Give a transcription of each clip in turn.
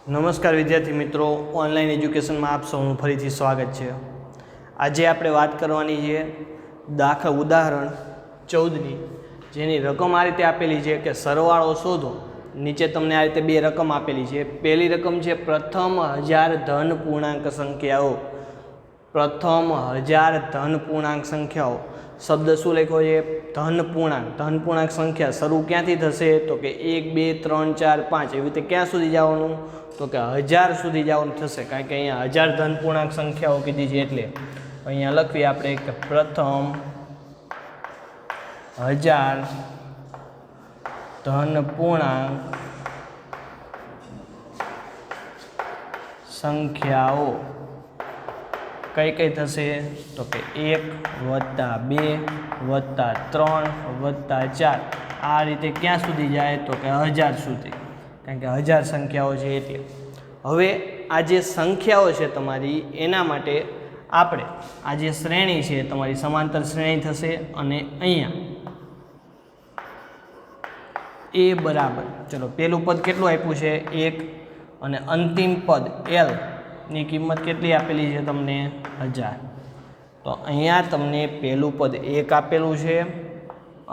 નમસ્કાર વિદ્યાર્થી મિત્રો, ઓનલાઈન એજ્યુકેશનમાં આપ સૌનું ફરીથી સ્વાગત છે। આજે આપણે વાત કરવાની છે ઉદાહરણ 14ની, જેની રકમ આ રીતે આપેલી છે કે સરવાળો શોધો। નીચે તમને આ રીતે બે રકમ આપેલી છે। પહેલી રકમ છે પ્રથમ 1000 ધન પૂર્ણાંક સંખ્યાઓ। પ્રથમ 1000 ધન પૂર્ણાંક સંખ્યાઓ શબ્દ શું લખ્યો છે? ધન પૂર્ણાંક। ધન પૂર્ણાંક સંખ્યા શરૂ ક્યાંથી થશે? તો કે 1 2 3 4 5 એવી રીતે ક્યાં સુધી જવાનું? તો કે 1000 સુધી જવાનું થશે, કારણ કે અહીંયા 1000 ધન પૂર્ણાંક સંખ્યાઓ કીધી છે। એટલે અહીંયા લખીએ આપણે કે પ્રથમ 1000 ધન પૂર્ણાંક સંખ્યાઓ કઈ કઈ થશે? તો કે 1 + 2 + 3 + 4 આ રીતે ક્યાં સુધી જાય? તો કે 1000 સુધી, કારણ કે 1000 સંખ્યાઓ છે એટલે। હવે આ જે સંખ્યાઓ છે તમારી, એના માટે આપણે આ જે શ્રેણી છે તમારી સમાંતર શ્રેણી થશે, અને અહીંયા એ બરાબર, ચલો પહેલું પદ કેટલું આપ્યું છે? 1, અને અંતિમ પદ L ની કિંમત કેટલી આપેલી છે તમને? 1000। તો અહીંયા તમને પહેલું પદ 1 આપેલું છે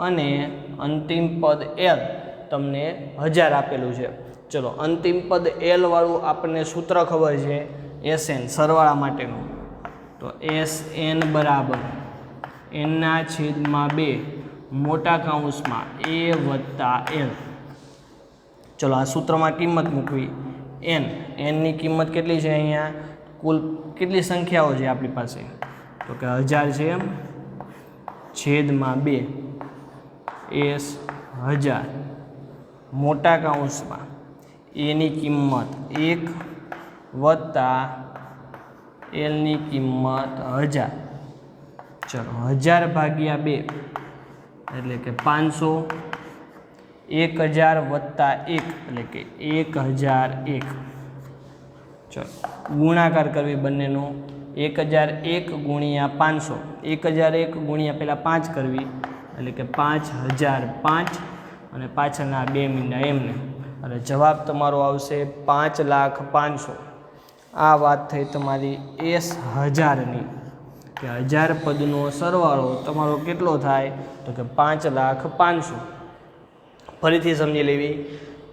અને અંતિમ પદ L તમને 1000 આપેલું છે। ચલો અંતિમ પદ L વાળું આપણને સૂત્ર ખબર છે, SN સરવાળા માટેનું। તો SN બરાબર n/2 મોટા કૌંસમાં a + L। ચલો આ સૂત્રમાં કિંમત મૂકવી। n ની કિંમત કેટલી છે? અહીંયા કુલ કેટલી સંખ્યાઓ છે આપણી પાસે? તો કે 1000 છે, છેદમાં 2 S 1000 મોટા કૌંસમાં a ની કિંમત 1 + L ની કિંમત 1000। ચલો 1000 / 2 એટલે કે 500, 1000 + 1 એટલે કે 1001। ચલો ગુણાકાર કરવી બંનેનો। 1001 × 500, 1001 × પહેલાં 5 કરવી એટલે કે 5005, અને પાછળના 2 મીંડા એમને, અને જવાબ તમારો આવશે 5,05,000। આ વાત થઈ તમારી S1000ની, કે 1000 પદનો સરવાળો તમારો કેટલો થાય? તો કે 5,05,000। ફરીથી સમજી લેવી।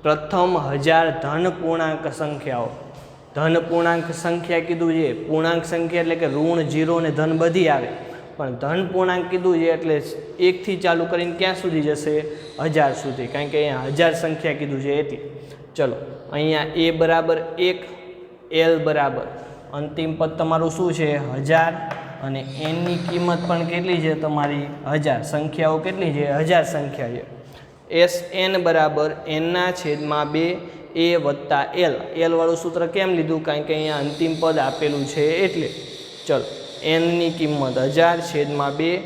પ્રથમ 1000 ધન પૂર્ણાંક સંખ્યાઓ। ધન પૂર્ણાંક સંખ્યા કીધું છે, પૂર્ણાંક સંખ્યા એટલે કે ઋણ, 0 ને ધન બધી આવે, પણ ધન પૂર્ણાંક કીધું છે એટલે 1 થી ચાલુ કરીને ક્યાં સુધી જશે? 1000 સુધી, કારણ કે અહીંયા 1000 સંખ્યા કીધું છે એટલે। ચલો અહીંયા a બરાબર 1, L બરાબર અંતિમ પદ તમારું શું છે? 1000, અને n ની કિંમત પણ કેટલી છે તમારી? 1000। સંખ્યાઓ કેટલી છે? 1000 સંખ્યા છે। SN બરાબર n/2 a + L। L વાળું સૂત્ર કેમ લીધું? કારણ કે અહીંયા અંતિમ પદ આપેલું છે એટલે। ચલો n ની કિંમત 1000, છેદમાં 2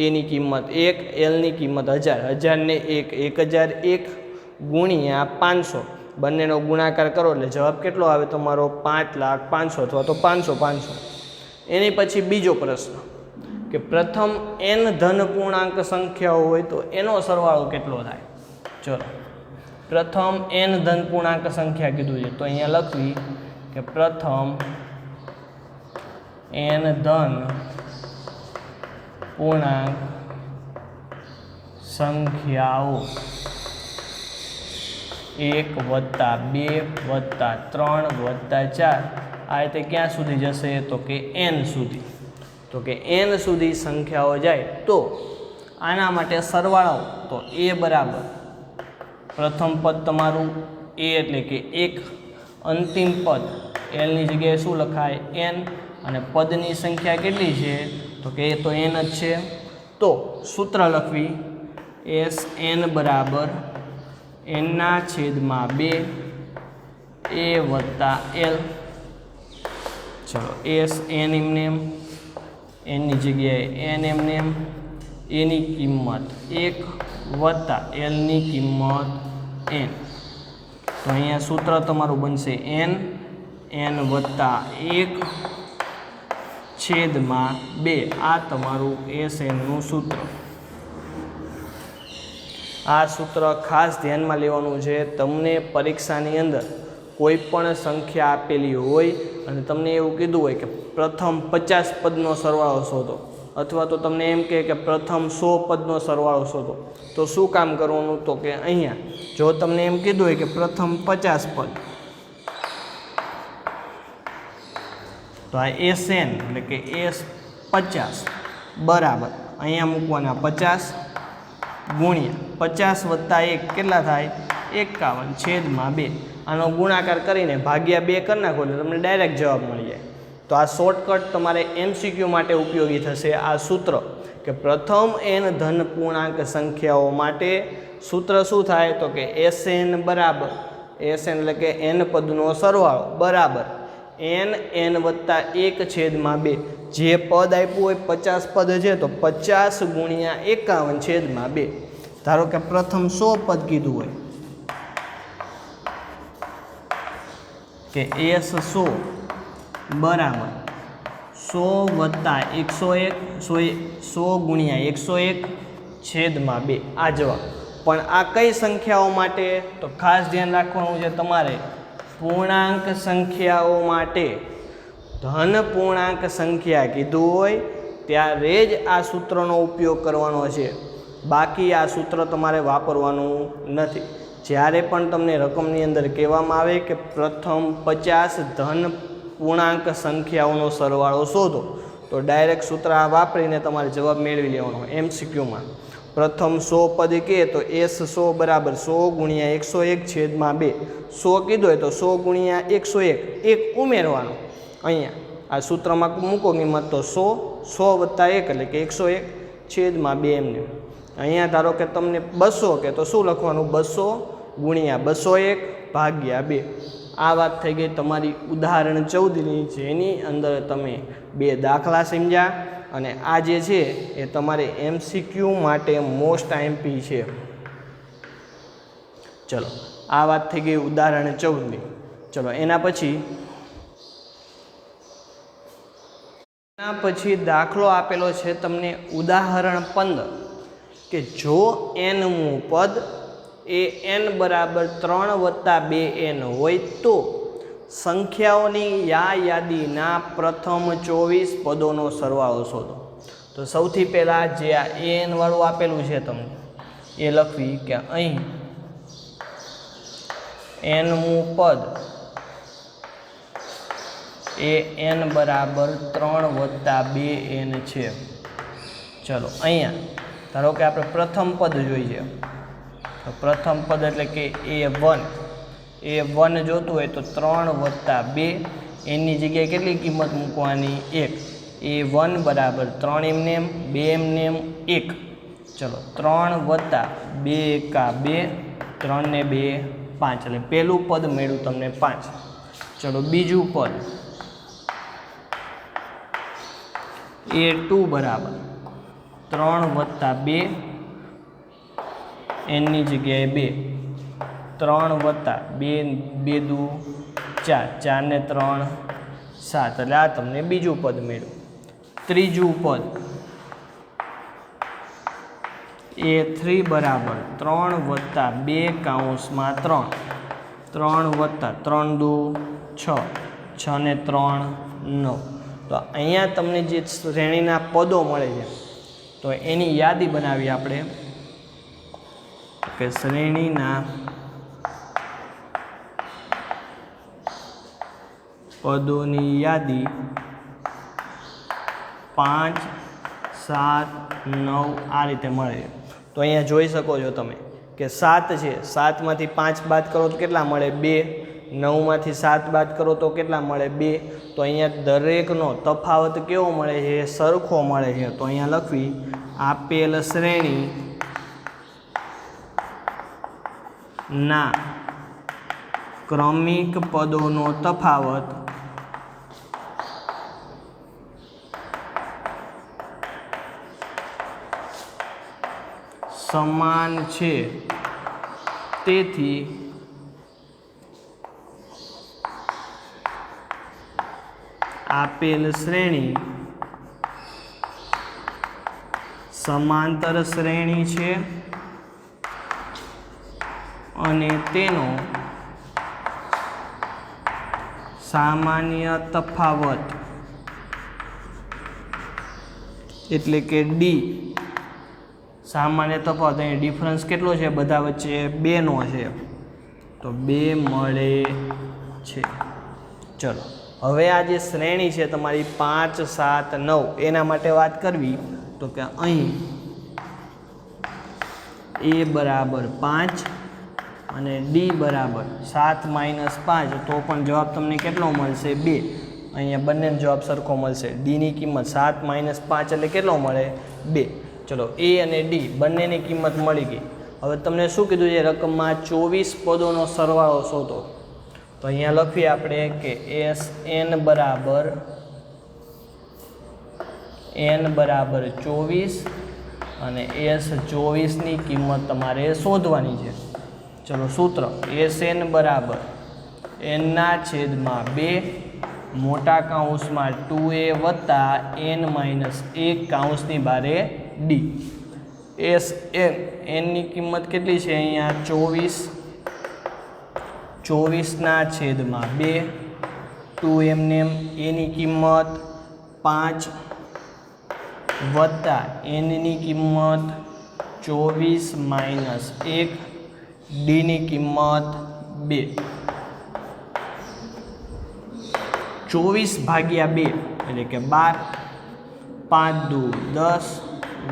a ની કિંમત 1, L ની કિંમત 1000। 1000 ને 1 1001 × 500, બંનેનો ગુણાકાર કરો એટલે જવાબ કેટલો આવે તમારો? 5,05,000 અથવા તો 500। એની પછી બીજો પ્રશ્ન કે પ્રથમ n ધન પૂર્ણાંક સંખ્યાઓ હોય તો એનો સરવાળો કેટલો થાય? ચલો પ્રથમ n ધન પૂર્ણાંક સંખ્યા કીધું છે, તો અહીંયા લખવી કે પ્રથમ n ધન પૂર્ણાંક સંખ્યાઓ 1 + 2 + 3 + 4 આ રીતે ક્યાં સુધી જશે? તો કે n સુધી। તો કે n સુધી સંખ્યાઓ જાય તો આના માટે સરવાળો, તો a બરાબર પ્રથમ પદ તમારું a એટલે કે 1, અંતિમ પદ L ની જગ્યાએ શું લખાય? n, અને પદની સંખ્યા કેટલી છે? તો કે એ તો n જ છે। તો સૂત્ર લખવી SN બરાબર n/2 a + L। ચલો SN એમને એમ, n ની જગ્યાએ n એમને એમ, a ની કિંમત 1 + L ની કિંમત n। તો અહીંયા સૂત્ર તમારું બનશે n + 1/2। આ તમારું SNનું સૂત્ર। આ સૂત્ર ખાસ ધ્યાનમાં લેવાનું છે। તમને પરીક્ષાની અંદર કોઈ પણ સંખ્યા આપેલી હોય અને તમને એવું કીધું હોય કે પ્રથમ 50 પદનો સરવાળો શોધો અથવા તો તમને એમ કહે કે પ્રથમ 100 પદનો સરવાળો શોધો, તો શું કામ કરવાનું? તો કે અહીંયા જો તમને એમ કીધું હોય કે પ્રથમ 50 પદ, તો આ SN એટલે કે S50 બરાબર અહીંયા મૂકવાના 50 ગુણ્યા 50 વત્તા 1 કેટલા થાય? 51/2. આનો ગુણાકાર કરીને ભાગ્યા 2 કરી નાખો એટલે તમને ડાયરેક્ટ જવાબ મળી જાય. તો આ શોર્ટકટ તમારે MCQ માટે ઉપયોગી થશે. આ સૂત્ર કે પ્રથમ n ધન પૂર્ણાંક સંખ્યાઓ માટે સૂત્ર શું થાય? તો કે SN બરાબર SN એટલે કે n પદનો સરવાળો બરાબર n વત્તા 1/2. જે પદ આપ્યું હોય 50 પદ છે તો 50 ગુણ્યા 51/2. ધારો કે પ્રથમ 100 પદ કીધું હોય કે S100 બરાબર 100 વત્તા 101 100 ગુણ્યા 101/2 આ જવાબ. પણ આ કઈ સંખ્યાઓ માટે? તો ખાસ ધ્યાન રાખવાનું છે તમારે પૂર્ણાંક સંખ્યાઓ માટે. ધન પૂર્ણાંક સંખ્યા કીધું હોય ત્યારે જ આ સૂત્રનો ઉપયોગ કરવાનો છે, બાકી આ સૂત્ર તમારે વાપરવાનું નથી. જ્યારે પણ તમને રકમની અંદર કહેવામાં આવે કે પ્રથમ 50 ધન પૂર્ણાંક સંખ્યાઓનો સરવાળો શોધો, તો ડાયરેક્ટ સૂત્ર આ વાપરીને તમારે જવાબ મેળવી લેવાનો. MCQમાં પ્રથમ 100 પદ કહે તો S100 બરાબર 100 ગુણ્યા 101/2. 100 કીધો હોય તો 100 ગુણ્યા 101 એક ઉમેરવાનો. અહીંયા આ સૂત્રમાં મૂકો કિંમત તો 100 વત્તા 1 એટલે કે 101/2 એમને. અહીંયા ધારો કે તમને 200 કે તો શું લખવાનું? 200 ગુણ્યા 201/2. આ વાત થઈ ગઈ તમારી ઉદાહરણ 14ની, જેની અંદર તમે 2 દાખલા સમજ્યા અને આ જે છે એ તમારે MCQ માટે મોસ્ટ IMP છે. ચલો આ વાત થઈ ગઈ ઉદાહરણ 14ની. ચલો એના પછી દાખલો આપેલો છે તમને ઉદાહરણ 15 કે જો nમું પદ એ n બરાબર 3 વત્તા 2n હોય તો સંખ્યાઓની યાદીના પ્રથમ 24 પદોનો સરવાળો શોધો. તો સૌથી પહેલાં જે આ an વાળું આપેલું છે તમને એ લખવી કે અહીં nમું પદ એ n બરાબર 3 વત્તા 2n છે. ચલો અહીંયા ધારો કે આપણે પ્રથમ પદ જોઈએ, તો પ્રથમ પદ એટલે કે A1 જોતું હોય તો 3 વત્તા 2 એની જગ્યાએ કેટલી કિંમત મૂકવાની? 1. A1 બરાબર 3 એમનેમ 2 એમનેમ 1. ચલો 3 વત્તા 2 એકા 2, 3 ને 2 5 એટલે પહેલું પદ મળ્યું તમને 5. ચલો બીજું પદ A2 બરાબર 3 વત્તા 2 એની જગ્યાએ 2, 3 વત્તા 2 દુ 4, 4 ને 3 7 એટલે આ તમને બીજું પદ મળ્યું. ત્રીજું પદ A3 બરાબર 3 વત્તા 2/3, 3 વત્તા 3 દુ 6, 6 ને 3 9. તો અહીંયા તમને જે શ્રેણીના પદો મળે છે તો એની યાદી બનાવી આપણે કે શ્રેણીના પદોની યાદી 5 7 9 આ રીતે મળે. તો અહીંયા જોઈ શકો છો તમે કે 7 છે, 7માંથી 5 બાદ કરો તો કેટલા મળે? 2. 9માંથી 7 બાદ કરો તો કેટલા મળે? 2. તો અહીંયા દરેકનો તફાવત કેવો મળે છે? સરખો મળે છે. તો અહીંયા લખવી આપેલ શ્રેણી ના ક્રમિક પદોનો તફાવત સમાન છે, તેથી આપેલ શ્રેણી સમાંતર શ્રેણી છે અને તેનો સામાન્ય તફાવત એટલે કે ડી. સામાન્ય તફાવત અહીં ડિફરન્સ કેટલો છે બધા વચ્ચે 2 નો છે તો 2 મળે છે. ચલો હવે આ જે શ્રેણી છે તમારી 5 7 9 એના માટે વાત કરવી તો કે અહીં a બરાબર 5 અને d બરાબર 7 માઇનસ 5 તો પણ જવાબ તમને કેટલો મળશે 2. અહીંયા બંનેનો જવાબ સરખો મળશે. d ની કિંમત 7 માઇનસ 5 એટલે કેટલો મળે 2. ચલો a અને d બંનેની કિંમત મળી ગઈ. હવે તમને શું કીધું છે રકમમાં 24 પદોનો સરવાળો શોધો. તો અહીંયા લખીએ આપણે કે n બરાબર 24 અને s24 ની કિંમત તમારે શોધવાની છે. ચલો સૂત્ર Sn બરાબર n ના છેદમાં 2 મોટા કૌંસમાં 2a વત્તા n માઇનસ 1 કૌંસની બારે d. Sn ની કિંમત કેટલી છે અહીંયા 24 ના છેદમાં 2 2m a ની કિંમત 5 વત્તા n ની કિંમત 24 માઇનસ 1 d ની કિંમત 2. 24 ભાગ્યા 2 એટલે કે 12 5 દુ 10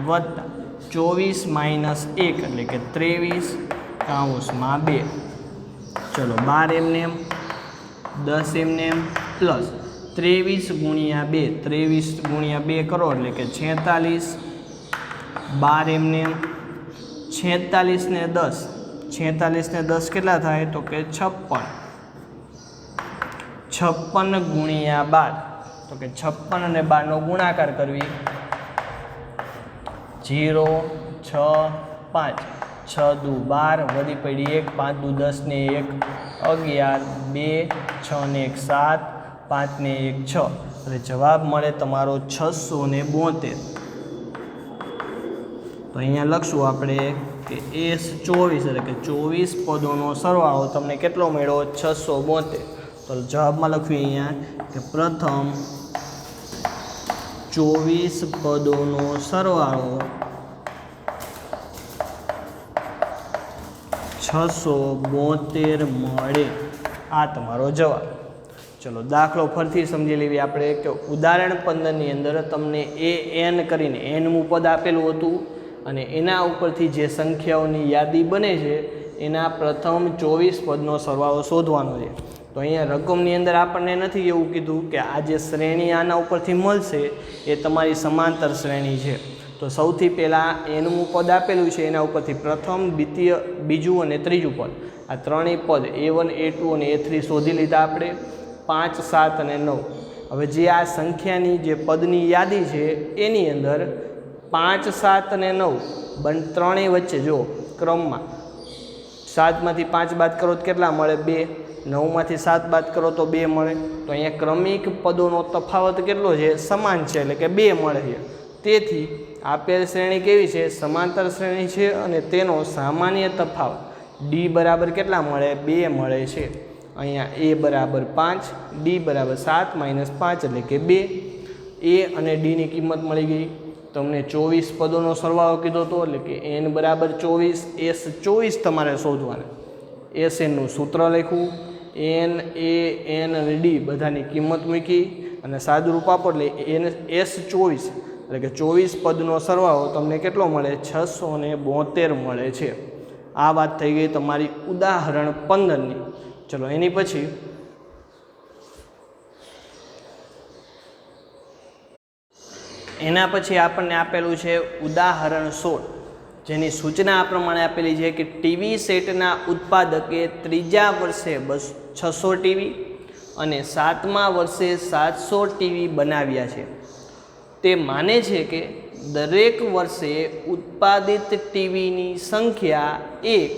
વત્તા 24 માઇનસ 1 એટલે કે 23 કૌંસમાં 2. ચલો 12 એમને 10 એમને પ્લસ 23 ગુણ્યા 2 23 ગુણ્યા 2 કરો એટલે કે 46 12 એમને 46 ને 10 46 ને 10 કેટલા થાય તો કે 56 ગુણ્યા 12 તો કે 56 અને 12 નો ગુણાકાર કરવી 0 6 5 6 દુ 12 વધી પડી 1 5 દુ 10 ને 1 11 2 6 ને 1 7 5 ને 1 6 એટલે જવાબ મળે તમારો 672. તો અહીંયા લખશું આપણે કે S24 એટલે કે 24 પદોનો સરવાળો તમને કેટલો મળ્યો 672. તો જવાબમાં લખવી અહીંયા કે પ્રથમ 24 પદોનો સરવાળો 672 મળે. આ તમારો જવાબ. ચલો દાખલો ફરીથી સમજી લેવી આપણે કે ઉદાહરણ 15 ની અંદર તમને an કરીને nમું પદ આપેલું હતું અને એના ઉપરથી જે સંખ્યાઓની યાદી બને છે એના પ્રથમ 24 પદનો સરવાળો શોધવાનો છે. તો અહીંયા રકમની અંદર આપણને નથી એવું કીધું કે આ જે શ્રેણી આના ઉપરથી મળશે એ તમારી સમાંતર શ્રેણી છે. તો સૌથી પહેલાં nમું પદ આપેલું છે એના ઉપરથી પ્રથમ દ્વિતીય બીજું અને ત્રીજું પદ આ ત્રણેય પદ a1 a2 અને a3 શોધી લીધા આપણે 5 7 અને 9. હવે જે આ સંખ્યાની જે પદની યાદી છે એની અંદર 5 7 અને 9 ત્રણેય વચ્ચે જો ક્રમમાં 7 માંથી 5 બાદ કરો તો કેટલા મળે 2 9 માંથી 7 બાદ કરો તો 2 મળે. તો અહીંયા ક્રમિક પદોનો તફાવત કેટલો છે સમાન છે એટલે કે 2 મળે છે. તેથી આપેલ શ્રેણી કેવી છે સમાંતર શ્રેણી છે અને તેનો સામાન્ય તફાવત d બરાબર કેટલા મળે 2 મળે છે. અહીંયા a બરાબર 5 d બરાબર 7 માઇનસ 5 એટલે કે 2. a અને d ની કિંમત મળી ગઈ. તમને 24 પદોનો સરવાળો કીધો હતો એટલે કે n બરાબર 24 S24 તમારે શોધવાના. Snનું સૂત્ર લખ્યું n a n અને d બધાની કિંમત મૂકી અને સાદુરૂપ આપો એટલે S24 એટલે કે 24 પદનો સરવાળો તમને કેટલો મળે 672 મળે છે. આ વાત થઈ ગઈ તમારી ઉદાહરણ 15ની. ચલો એની પછી આપણને આપેલું છે ઉદાહરણ 16 જેની સૂચના આ પ્રમાણે આપેલી છે કે ટીવી સેટના ઉત્પાદકે ત્રીજા વર્ષે 600 ટીવી અને 7મા વર્ષે 700 ટીવી બનાવ્યા છે. તે માને છે કે દરેક વર્ષે ઉત્પાદિત ટીવીની સંખ્યા એક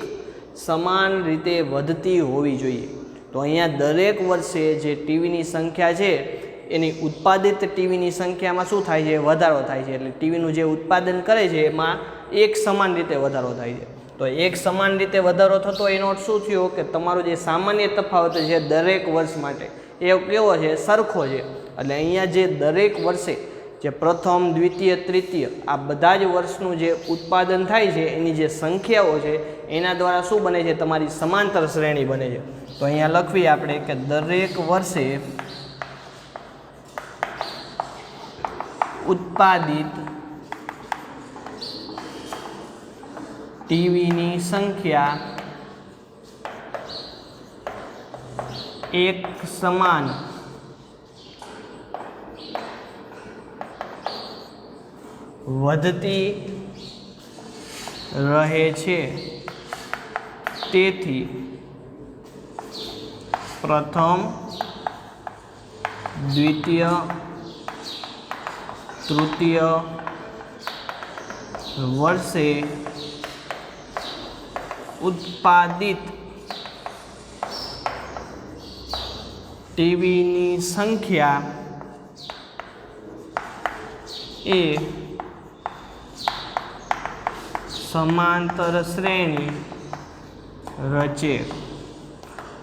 સમાન રીતે વધતી હોવી જોઈએ. તો અહીંયા દરેક વર્ષે જે ટીવીની સંખ્યા છે એની ઉત્પાદિત ટીવીની સંખ્યામાં શું થાય છે વધારો થાય છે. એટલે ટીવીનું જે ઉત્પાદન કરે છે એમાં એક સમાન રીતે વધારો થાય છે. તો એક સમાન રીતે વધારો થતો એનો અર્થ શું થયો કે તમારો જે સામાન્ય તફાવત છે દરેક વર્ષ માટે એ કેવો છે? સરખો છે. એટલે અહીંયા જે દરેક વર્ષે જે પ્રથમ, દ્વિતીય, તૃતીય આ બધા જ વર્ષનું જે ઉત્પાદન થાય છે એની જે સંખ્યાઓ છે એના દ્વારા શું બને છે? તમારી સમાંતર શ્રેણી બને છે. તો અહીંયા લખવી આપણે કે દરેક વર્ષે ઉત્પાદિત ટીવીની સંખ્યા એક સમાન વધતી રહે છે. તેથી પ્રથમ, દ્વિતીય, તૃતીય વર્ષે ઉત્પાદિત ટીવીની સંખ્યા એ સમાંતર શ્રેણી રચે.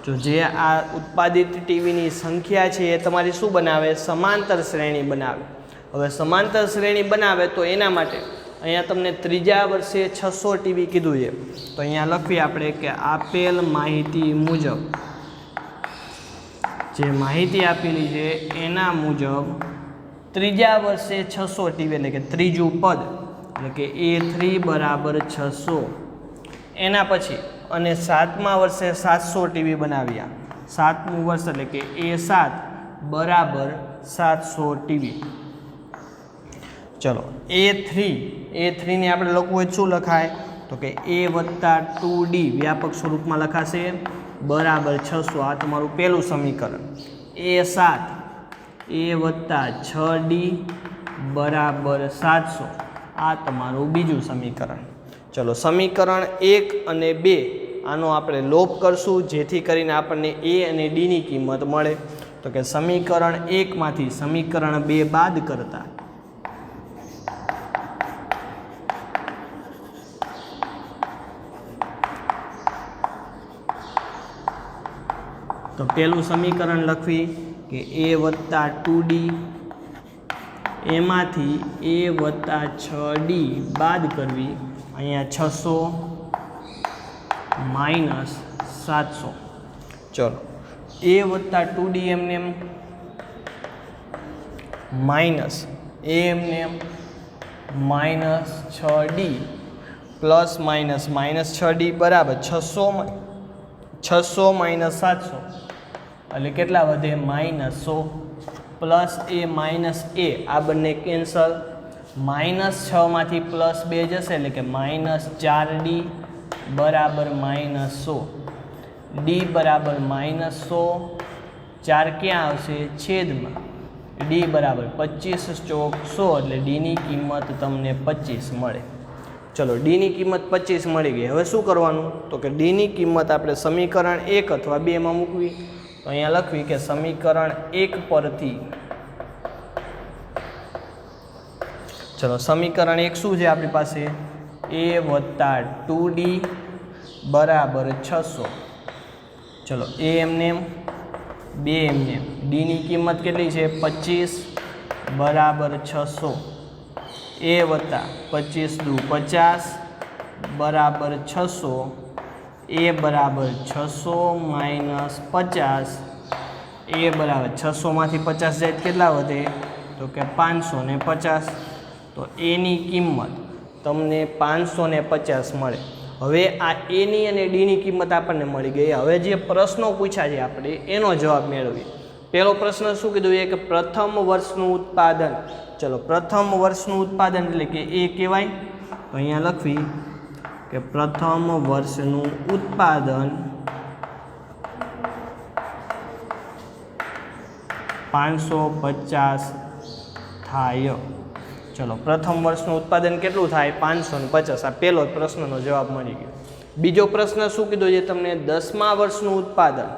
જો જે આ ઉત્પાદિત ટીવીની સંખ્યા છે એ તમારી શું બનાવે? સમાંતર શ્રેણી બનાવે. હવે સમાંતર શ્રેણી બનાવે તો એના માટે અહીંયા તમને ત્રીજા વર્ષે 600 ટીવી કીધું છે. તો અહીંયા લખીએ આપણે કે આપેલ માહિતી મુજબ, જે માહિતી આપેલી છે એના મુજબ ત્રીજા વર્ષે 600 ટીવી એટલે કે ત્રીજું પદ એટલે કે A3 બરાબર 600. એના પછી અને 7મા વર્ષે 700 ટીવી બનાવ્યા. 7મું વર્ષ એટલે કે A7 બરાબર 700 ટીવી. ચલો A3 ને આપણે લખવું હોય શું લખાય? તો કે A વત્તા 2D વ્યાપક સ્વરૂપમાં લખાશે બરાબર 600. આ તમારું પહેલું સમીકરણ. A7 A વત્તા 6D બરાબર 700. આ તમારું બીજું સમીકરણ. ચલો સમીકરણ 1 અને 2 આનો આપણે લોપ કરશું જેથી કરીને આપણને A અને D ની કિંમત મળે. તો કે સમીકરણ 1 માંથી સમીકરણ 2 બાદ કરતા તો પહેલું સમીકરણ લખવી કે A વત્તા 2D એમાંથી A વત્તા 6D બાદ કરવી. અહીંયા 600 માઇનસ 700. ચલો A વત્તા 2D એમને માઇનસ A એમને minus 6D plus minus minus 6D બરાબર 600 માઇનસ 700 એટલે કેટલા વધે? -100 પ્લસ A માઇનસ A આ બંને કેન્સલ. -6 માંથી +2 જશે એટલે કે -4D બરાબર -100. D બરાબર -100. 4 ક્યાં આવશે? છેદમાં. D બરાબર 25 ચોક 100 એટલે D ની કિંમત તમને 25 મળે. ચલો D ની કિંમત 25 મળી ગઈ. હવે શું કરવાનું? તો કે D ની કિંમત આપણે સમીકરણ 1 અથવા 2 માં મૂકવી. તો અહીંયા લખવી કે સમીકરણ 1 પરથી ચલો સમીકરણ 1 શું છે આપણી પાસે? A વત્તા 2D બરાબર 600. ચલો A એમને 2 એમને D ની કિંમત કેટલી છે? 25 બરાબર 600. A વત્તા 25 દુ 50 બરાબર 600. A બરાબર 600 માઇનસ 50. A બરાબર 600 માંથી 50 જાય કેટલા વધે? તો કે 550. તો A ની કિંમત તમને 550 મળે. હવે આ A ની અને D ની કિંમત આપણને મળી ગઈ. હવે જે પ્રશ્નો પૂછ્યા છે આપણે એનો જવાબ મેળવીએ. પહેલો પ્રશ્ન શું કીધું છે કે પ્રથમ વર્ષનું ઉત્પાદન. ચલો પ્રથમ વર્ષનું ઉત્પાદન એટલે કે એ કહેવાય. તો અહીંયા લખવી કે પ્રથમ વર્ષનું ઉત્પાદન 550 થાય. ચલો પ્રથમ વર્ષનું ઉત્પાદન કેટલું થાય? 550. આ પહેલો પ્રશ્નનો જવાબ મળી ગયો. બીજો પ્રશ્ન શું કીધો છે તમને? 10મા વર્ષનું ઉત્પાદન.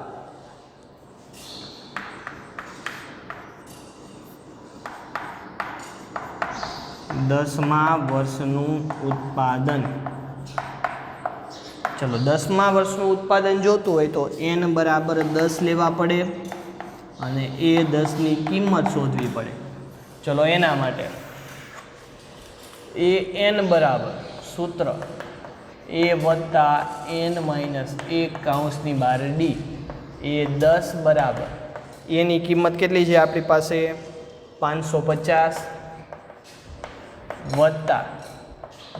ચલો 10મા વર્ષનું ઉત્પાદન જોતું હોય તો n બરાબર 10 લેવા પડે. અને A10ની કિંમત શોધવી પડે. ચલો એના માટે an બરાબર સૂત્ર a વત્તા n માઇનસ 1 કૌંસની બહાર d. A10 બરાબર એની કિંમત કેટલી છે આપણી પાસે 550 વત્તા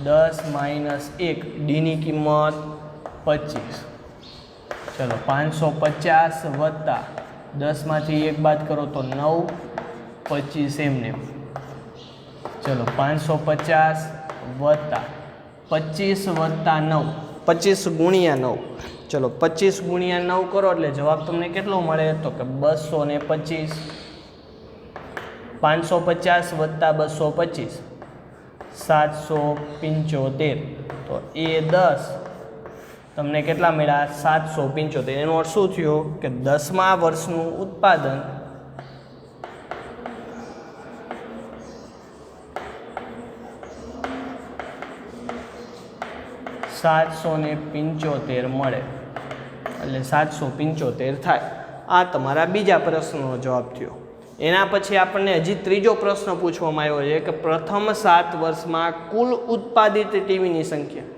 10 માઇનસ 1 ડીની કિંમત 25. ચલો 550 વત્તા 10માંથી 1 બાદ કરો તો 9, 25 એમને. ચલો 550 વત્તા 25 વત્તા 9, 25 ગુણ્યા 9. ચલો 25 ગુણ્યા 9 કરો એટલે જવાબ તમને કેટલો મળે તો કે 225. 550 વત્તા 225 775. તો A10 તમને કેટલા મળ્યા 775. એનો અર્થ શું થયો કે 10મા વર્ષનું ઉત્પાદન $775 મળે, એટલે 775 થાય. આ તમારા બીજા પ્રશ્નનો જવાબ થયો. એના પછી આપણને હજી ત્રીજો પ્રશ્ન પૂછવામાં આવ્યો છે કે પ્રથમ 7 વર્ષમાં કુલ ઉત્પાદિત ટીવીની સંખ્યા.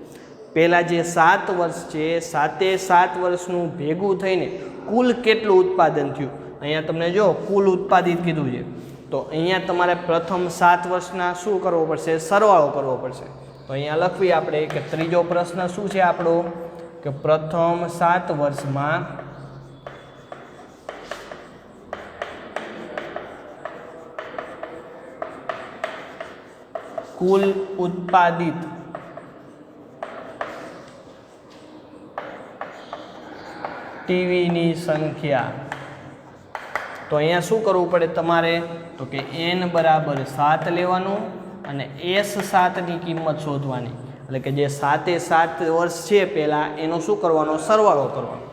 પહેલાં જે 7 વર્ષ છે 7 વર્ષનું ભેગું થઈને કુલ કેટલું ઉત્પાદન થયું. અહીંયા તમને જો કુલ ઉત્પાદિત કીધું છે તો અહીંયા તમારે પ્રથમ 7 વર્ષના શું કરવો પડશે સરવાળો કરવો પડશે. તો અહીંયા લખવી આપણે કે ત્રીજો પ્રશ્ન શું છે આપણો કે પ્રથમ 7 વર્ષમાં કુલ ઉત્પાદિત ટીવીની સંખ્યા. તો અહીંયા શું કરવું પડે તમારે તો કે n બરાબર 7 લેવાનું અને S7ની કિંમત શોધવાની. એટલે કે જે 7 વર્ષ છે પહેલાં એનો શું કરવાનો સરવાળો કરવાનો.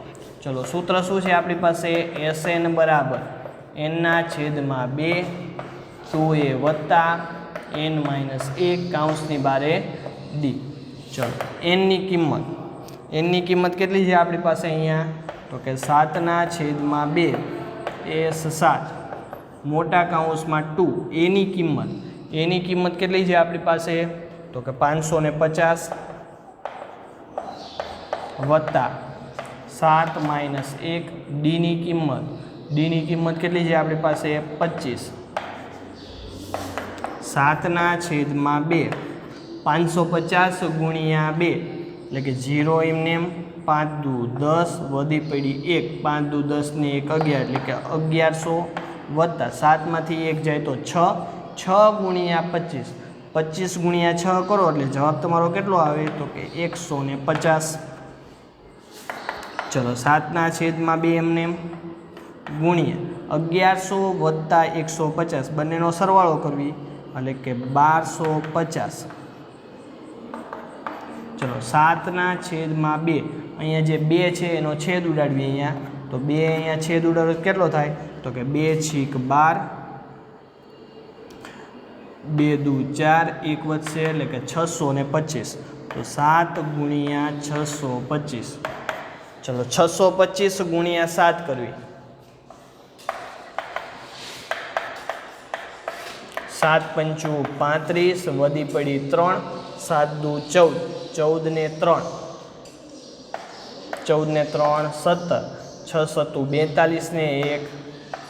ચલો સૂત્ર શું છે આપણી પાસે Sn બરાબર n/2 2a વત્તા n માઇનસ 1 કૌંસની બારે d. ચલો nની કિંમત કેટલી છે આપણી પાસે અહીંયા તો કે 7/2 S7 મોટા કૌંસમાં 2 એની કિંમત કેટલી છે આપણી પાસે તો કે 550 વત્તા 7 માઇનસ 1 ડીની કિંમત કેટલી છે આપણી પાસે 25. 7/2 550 ગુણ્યા 2 એટલે કે 0 એમને 5 દુ 10 વધી પડી 1 5 દુ 10 ને 1 11 એટલે કે 1100 વત્તા 7માંથી 1 જાય તો 6 ગુણ્યા 25 25 ગુણ્યા 6 કરો એટલે જવાબ તમારો કેટલો આવે તો કે 150. ચલો 7/2 એમને ગુણ્યા 1100 વત્તા 150 બંનેનો સરવાળો કરવી એટલે કે 1250. ચલો 7/2 અહીંયા જે 2 છે એનો છેદ ઉડાડવી. અહીંયા તો 2 અહીંયા છેદ ઉડાડો કેટલો થાય તો કે 2 છેક 12 2 દુ 4 1 વધશે એટલે કે 625. તો 7 ગુણ્યા 625. ચલો 625 ગુણ્યા 7 કરવી. 7 પંચું 35 વધી પડી 3 7 દુ 14 14 ને 3 17 6 સત્તું 42 ને 1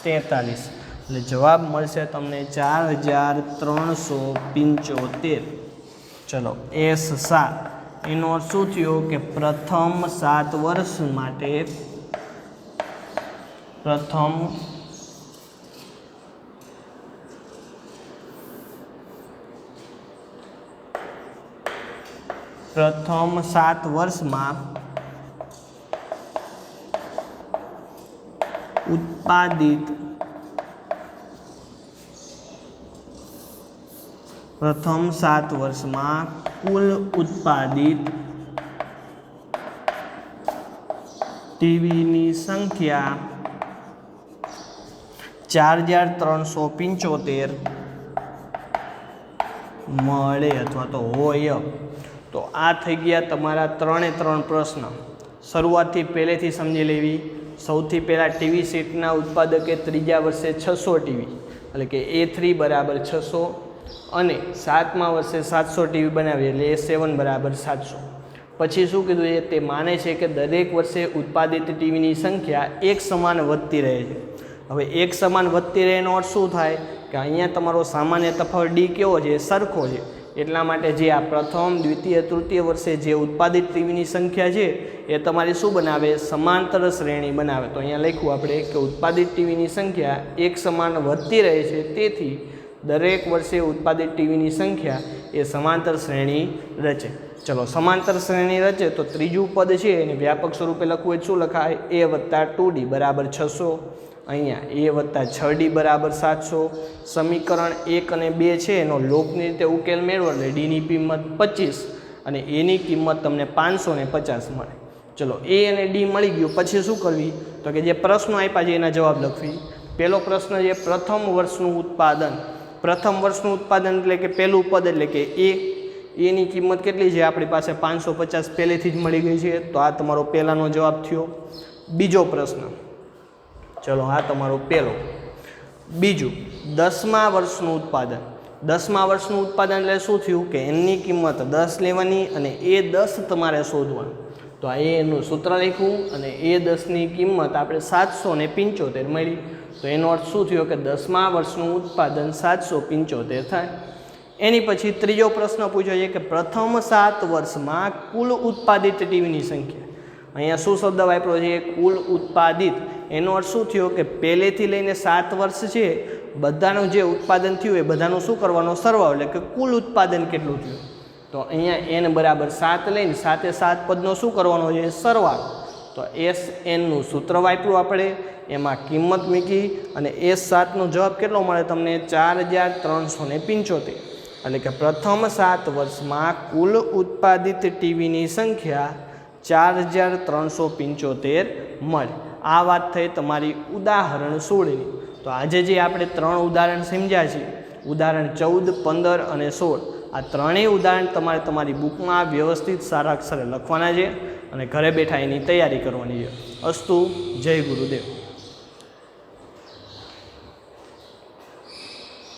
43 એટલે જવાબ મળશે તમને 4375. ચલો S7 એનો અર્થ શું થયો કે પ્રથમ 7 વર્ષ માટે પ્રથમ 7 વર્ષમાં ઉત્પાદિત પ્રથમ 7 વર્ષમાં કુલ ઉત્પાદિત ટીવીની સંખ્યા 4375 મળે અથવા તો હોય. તો આ થઈ ગયા તમારા 3 પ્રશ્ન. શરૂઆતથી પહેલેથી સમજી લેવી સૌથી પહેલાં ટીવી સેટના ઉત્પાદકે ત્રીજા વર્ષે 600 ટીવી એટલે કે A3 બરાબર 600 અને 7મા વર્ષે 700 ટીવી બનાવી એટલે A7 બરાબર 700. પછી શું કીધું એ તે માને છે કે દરેક વર્ષે ઉત્પાદિત ટીવીની સંખ્યા એક સમાન વધતી રહે છે. હવે એક સમાન વધતી રહે એનો અર્થ શું થાય કે અહીંયા તમારો સામાન્ય તફાવત ડી કેવો છે સરખો છે એટલા માટે જે આ પ્રથમ દ્વિતીય તૃતીય વર્ષે જે ઉત્પાદિત ટીવીની સંખ્યા છે એ તમારી શું બનાવે સમાંતર શ્રેણી બનાવે. તો અહીંયા લખ્યું આપણે કે ઉત્પાદિત ટીવીની સંખ્યા એક સમાન વધતી રહે છે તેથી દરેક વર્ષે ઉત્પાદિત ટીવીની સંખ્યા એ સમાંતર શ્રેણી રચે. ચલો સમાંતર શ્રેણી રચે તો ત્રીજું પદ છે એને વ્યાપક સ્વરૂપે લખવું હોય શું લખાય A વત્તા 2D બરાબર 600 અહીંયા A વત્તા 6D બરાબર 700. સમીકરણ 1 અને 2 છે એનો લોકની રીતે ઉકેલ મેળવો એટલે ડીની કિંમત 25 અને એની કિંમત તમને 550 મળે. ચલો એ અને ડી મળી ગયું પછી શું કરવી તો કે જે પ્રશ્નો આપ્યા છે એના જવાબ લખવી. પહેલો પ્રશ્ન છે પ્રથમ વર્ષનું ઉત્પાદન એટલે કે પહેલું પદ એટલે કે એની કિંમત કેટલી છે આપણી પાસે 550 પહેલેથી જ મળી ગઈ છે તો આ તમારો પહેલાનો જવાબ થયો. બીજો પ્રશ્ન ચલો આ તમારો પહેલો. બીજું 10મા વર્ષનું ઉત્પાદન એટલે શું થયું કે એની કિંમત 10 લેવાની અને A10 તમારે શોધવાનું. તો આ એનું સૂત્ર લખ્યું અને A10ની કિંમત આપણે 775 મળી. તો એનો અર્થ શું થયો કે 10મા વર્ષનું ઉત્પાદન 775 થાય. એની પછી ત્રીજો પ્રશ્ન પૂછ્યો છે કે પ્રથમ 7 વર્ષમાં કુલ ઉત્પાદિત ટીવીની સંખ્યા. અહીંયા શું શબ્દ વાપર્યો છે કુલ ઉત્પાદિત એનો અર્થ શું થયો કે પહેલેથી લઈને 7 વર્ષ છે બધાનું જે ઉત્પાદન થયું એ બધાનું શું કરવાનો સરવાળો એટલે કે કુલ ઉત્પાદન કેટલું થયું. તો અહીંયા n બરાબર 7 લઈને 7 એ 7 પદનો શું કરવાનો છે સરવાળો. તો SNનું સૂત્ર વાપર્યું આપણે એમાં કિંમત મૂકી અને S7નો જવાબ કેટલો મળે તમને 4375 એટલે કે પ્રથમ 7 વર્ષમાં કુલ ઉત્પાદિત ટીવીની સંખ્યા 4375 મળે. આ વાત થઈ તમારી ઉદાહરણ 16ની. તો આજે જે આપણે 3 ઉદાહરણ સમજ્યા છે ઉદાહરણ 14, 15 અને 16 આ ત્રણેય ઉદાહરણ તમારે તમારી બુકમાં વ્યવસ્થિત સારા અક્ષરે લખવાના છે અને ઘરે બેઠા એની તૈયારી કરવાની છે. અસ્તુ જય ગુરુદેવ.